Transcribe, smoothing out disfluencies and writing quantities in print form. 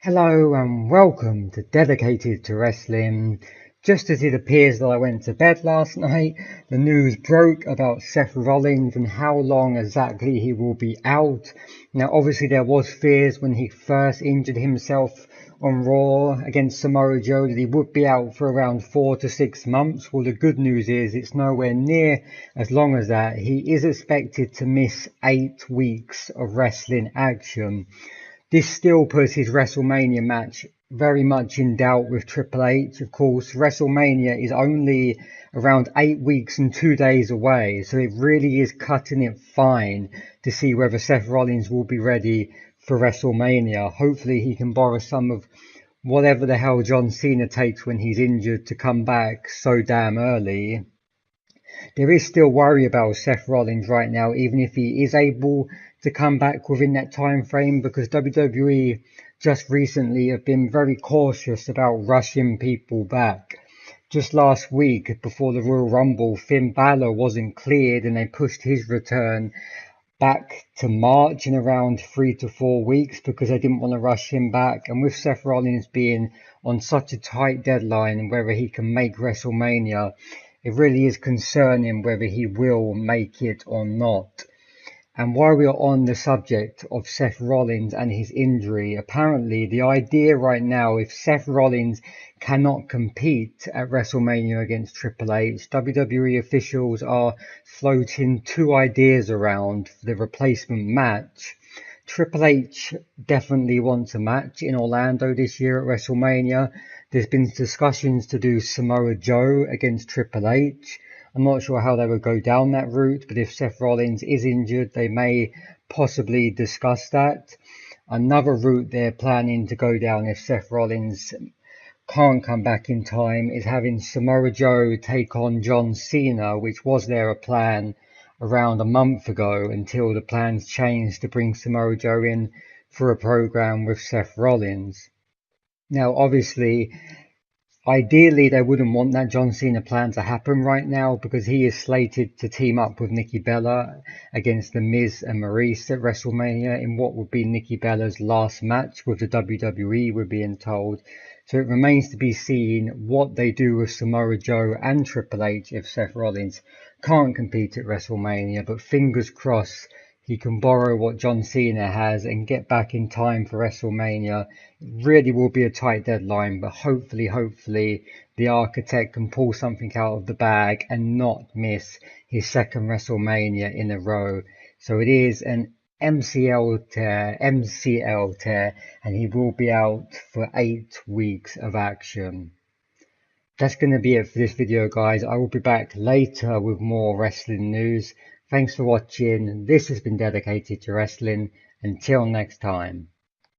Hello and welcome to Dedicated to Wrestling. Just as it appears that I went to bed last night, the news broke about Seth Rollins and how long exactly he will be out. Now obviously there was fears when he first injured himself on Raw against Samoa Joe that he would be out for around 4 to 6 months. Well, the good news is it's nowhere near as long as that. He is expected to miss 8 weeks of wrestling action. This still puts his Wrestlemania match very much in doubt with Triple H. Of course, Wrestlemania is only around 8 weeks and 2 days away, so it really is cutting it fine to see whether Seth Rollins will be ready for Wrestlemania. Hopefully he can borrow some of whatever the hell John Cena takes when he's injured to come back so damn early. There is still worry about Seth Rollins right now, even if he is able to come back within that time frame, because WWE just recently have been very cautious about rushing people back. Just last week, before the Royal Rumble, Finn Balor wasn't cleared and they pushed his return back to March in around 3 to 4 weeks because they didn't want to rush him back. And with Seth Rollins being on such a tight deadline and whether he can make WrestleMania, it really is concerning whether he will make it or not. And while we are on the subject of Seth Rollins and his injury, apparently the idea right now, if Seth Rollins cannot compete at WrestleMania against Triple H, WWE officials are floating two ideas around for the replacement match. Triple H definitely wants a match in Orlando this year at WrestleMania. There's been discussions to do Samoa Joe against Triple H. I'm not sure how they would go down that route, but if Seth Rollins is injured, they may possibly discuss that. Another route they're planning to go down if Seth Rollins can't come back in time is having Samoa Joe take on John Cena, which was their plan around a month ago until the plans changed to bring Samoa Joe in for a program with Seth Rollins. Now, obviously, ideally, they wouldn't want that John Cena plan to happen right now because he is slated to team up with Nikki Bella against The Miz and Maurice at WrestleMania in what would be Nikki Bella's last match with the WWE, we're being told. So it remains to be seen what they do with Samoa Joe and Triple H if Seth Rollins can't compete at WrestleMania, but fingers crossed he can borrow what John Cena has and get back in time for WrestleMania. It really will be a tight deadline, but hopefully the architect can pull something out of the bag and not miss his second WrestleMania in a row. So it is an MCL tear, and he will be out for 8 weeks of action. That's going to be it for this video, guys. I will be back later with more wrestling news. Thanks for watching. This has been Dedicated to Wrestling. Until next time.